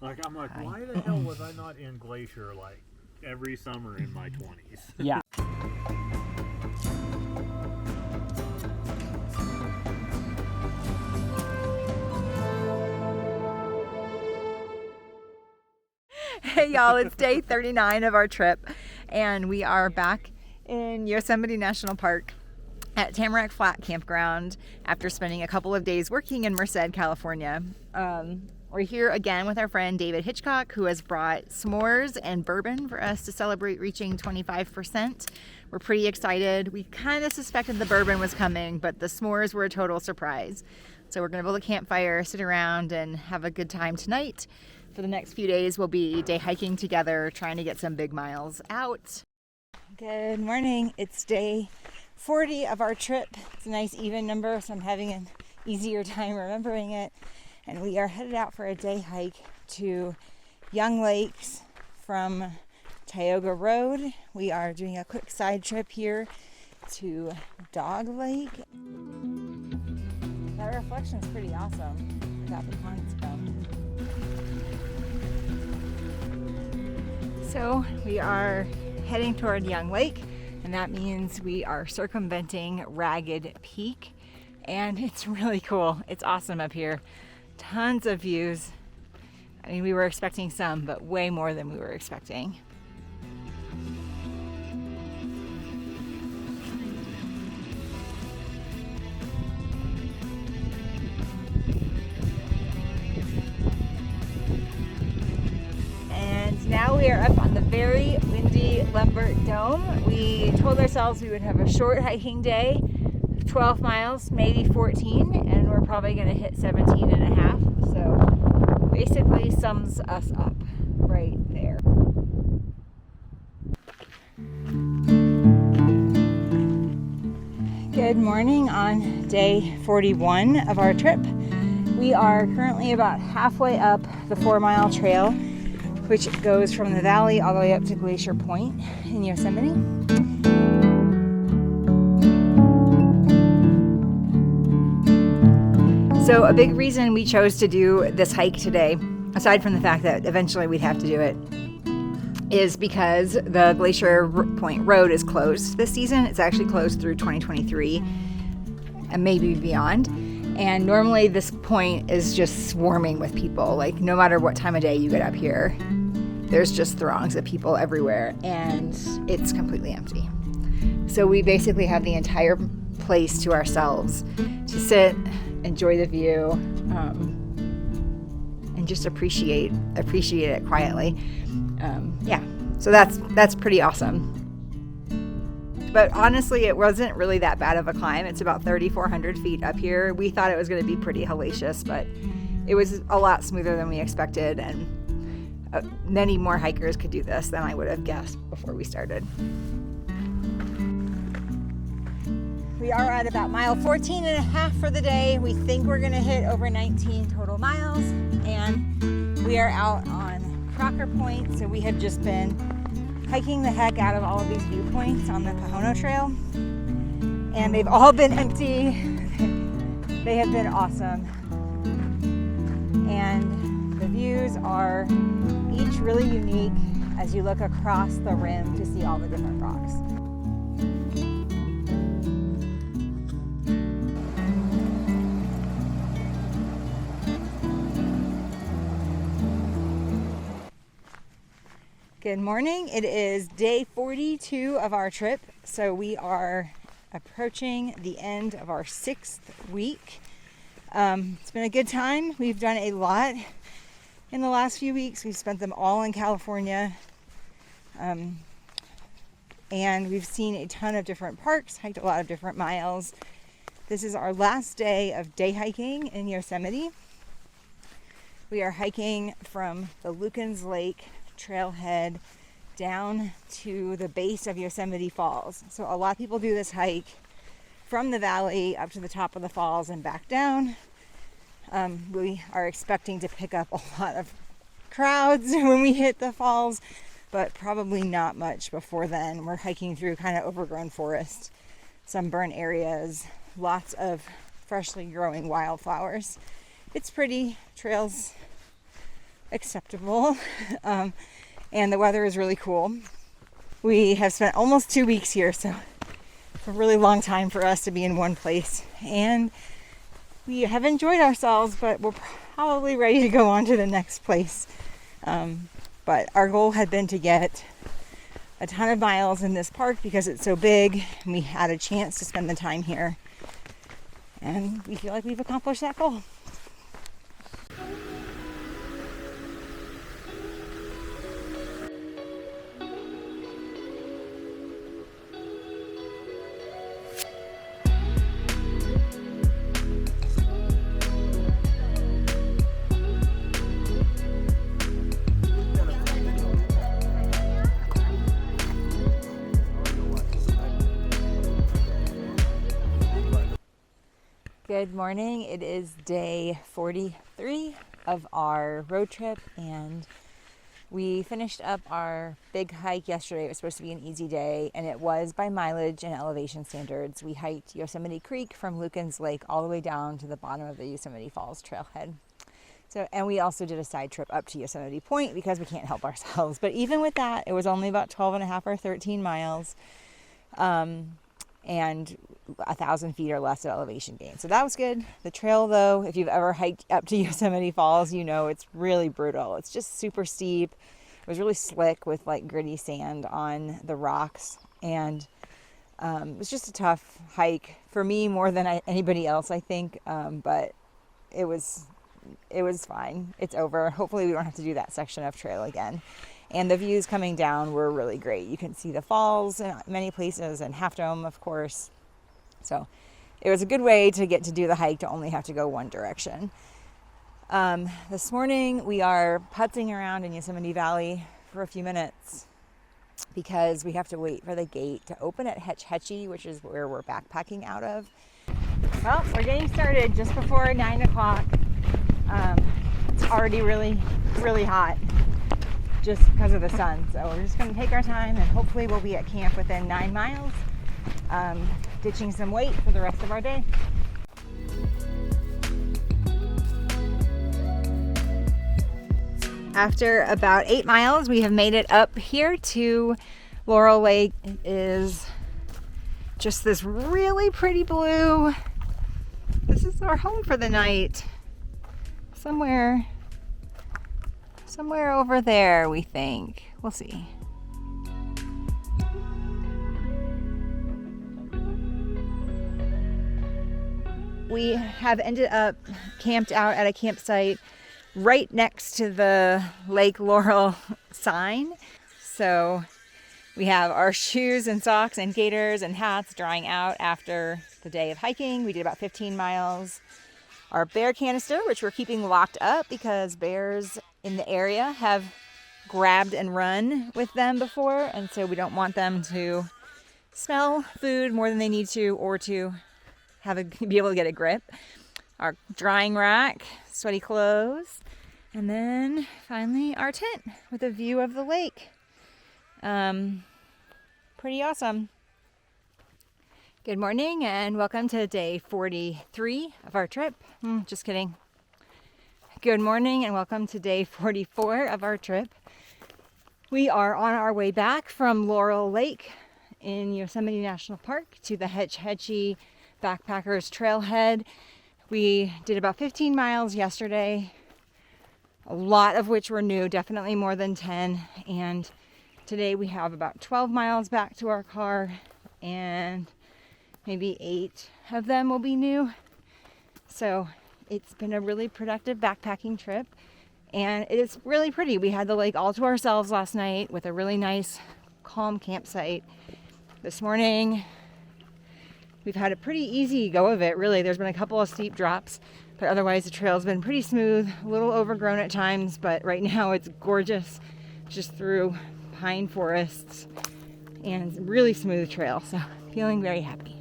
Like, I'm like, why the hell was I not in Glacier like every summer in my 20s? Yeah. Hey y'all, it's day 39 of our trip, and we are back in Yosemite National Park at Tamarack Flat Campground after spending a couple of days working in Merced, California. We're here again with our friend David Hitchcock, who has brought s'mores and bourbon for us to celebrate reaching 25%. We're pretty excited. We kind of suspected the bourbon was coming, but the s'mores were a total surprise. So we're gonna build a campfire, sit around, and have a good time tonight. For the next few days, we'll be day hiking together, trying to get some big miles out. Good morning. It's day 40 of our trip. It's a nice even number, so I'm having an easier time remembering it. And we are headed out for a day hike to Young Lakes from Tioga Road. We are doing a quick side trip here to Dog Lake. That reflection is pretty awesome without the pines come. So we are heading toward Young Lake, and that means we are circumventing Ragged Peak, and it's really cool. It's awesome up here. Tons of views. I mean, we were expecting some, but way more than we were expecting. Now we are up on the very windy Lambert Dome. We told ourselves we would have a short hiking day, 12 miles, maybe 14, and we're probably going to hit 17 and a half. So basically sums us up right there. Good morning on day 41 of our trip. We are currently about halfway up the 4-mile trail, which goes from the valley all the way up to Glacier Point in Yosemite. So a big reason we chose to do this hike today, aside from the fact that eventually we'd have to do it, is because the Glacier Point Road is closed this season. It's actually closed through 2023 and maybe beyond. And normally this point is just swarming with people. Like, no matter what time of day you get up here, there's just throngs of people everywhere, and it's completely empty. So we basically have the entire place to ourselves to sit, enjoy the view, and just appreciate it quietly. So that's pretty awesome. But honestly, it wasn't really that bad of a climb. It's about 3,400 feet up here. We thought it was going to be pretty hellacious, but it was a lot smoother than we expected, and many more hikers could do this than I would have guessed before we started. We are at about mile 14 and a half for the day. We think we're going to hit over 19 total miles, and we are out on Crocker Point. So we have just been hiking the heck out of all of these viewpoints on the Pahono Trail, and they've all been empty. They have been awesome, and the views are each really unique as you look across the rim to see all the different rocks. Good morning. It is day 42 of our trip, so we are approaching the end of our 6th week. It's been a good time. We've done a lot in the last few weeks. We've spent them all in California, and we've seen a ton of different parks, hiked a lot of different miles. This is our last day of day hiking in Yosemite. We are hiking from the Lukens Lake trailhead down to the base of Yosemite Falls. So a lot of people do this hike from the valley up to the top of the falls and back down. We are expecting to pick up a lot of crowds when we hit the falls, but probably not much before then. We're hiking through kind of overgrown forest, some burnt areas, lots of freshly growing wildflowers. It's pretty. Trails acceptable. And the weather is really cool. We have spent almost 2 weeks here, so it's a really long time for us to be in one place. And we have enjoyed ourselves, but we're probably ready to go on to the next place. But our goal had been to get a ton of miles in this park because it's so big, and we had a chance to spend the time here. And we feel like we've accomplished that goal. Good morning. It is day 43 of our road trip, and we finished up our big hike yesterday. It was supposed to be an easy day, and it was by mileage and elevation standards. We hiked Yosemite Creek from Lucan's Lake all the way down to the bottom of the Yosemite Falls trailhead. And we also did a side trip up to Yosemite Point because we can't help ourselves. But even with that, it was only about 12 and a half or 13 miles. And 1,000 feet or less of elevation gain. So that was good. The trail, though, if you've ever hiked up to Yosemite Falls, you know it's really brutal. It's just super steep. It was really slick with like gritty sand on the rocks. And it was just a tough hike for me more than anybody else, I think. But it was fine. It's over. Hopefully we don't have to do that section of trail again. And the views coming down were really great. You can see the falls in many places and Half Dome, of course. So it was a good way to get to do the hike to only have to go one direction. This morning we are putzing around in Yosemite Valley for a few minutes because we have to wait for the gate to open at Hetch Hetchy, which is where we're backpacking out of. Well, we're getting started just before 9 o'clock. It's already really, really hot just because of the sun. So we're just going to take our time, and hopefully we'll be at camp within 9 miles, ditching some weight for the rest of our day. After about 8 miles, we have made it up here to Laurel Lake. It is just this really pretty blue. This is our home for the night. Somewhere over there, we think. We'll see. We have ended up camped out at a campsite right next to the Lake Laurel sign. So we have our shoes and socks and gaiters and hats drying out after the day of hiking. We did about 15 miles. Our bear canister, which we're keeping locked up because bears in the area have grabbed and run with them before, and so we don't want them to smell food more than they need to, or to be able to get a grip. Our drying rack, sweaty clothes, and then finally our tent with a view of the lake. Pretty awesome. Good morning and welcome to day 43 of our trip. Just kidding. Good morning and welcome to day 44 of our trip. We are on our way back from Laurel Lake in Yosemite National Park to the Hetch Hetchy Backpackers Trailhead. We did about 15 miles yesterday, a lot of which were new, definitely more than 10. And today we have about 12 miles back to our car, and maybe 8 of them will be new. So it's been a really productive backpacking trip, and it is really pretty. We had the lake all to ourselves last night with a really nice, calm campsite. This morning, we've had a pretty easy go of it, really. There's been a couple of steep drops, but otherwise the trail's been pretty smooth, a little overgrown at times, but right now it's gorgeous, just through pine forests, and really smooth trail, so feeling very happy.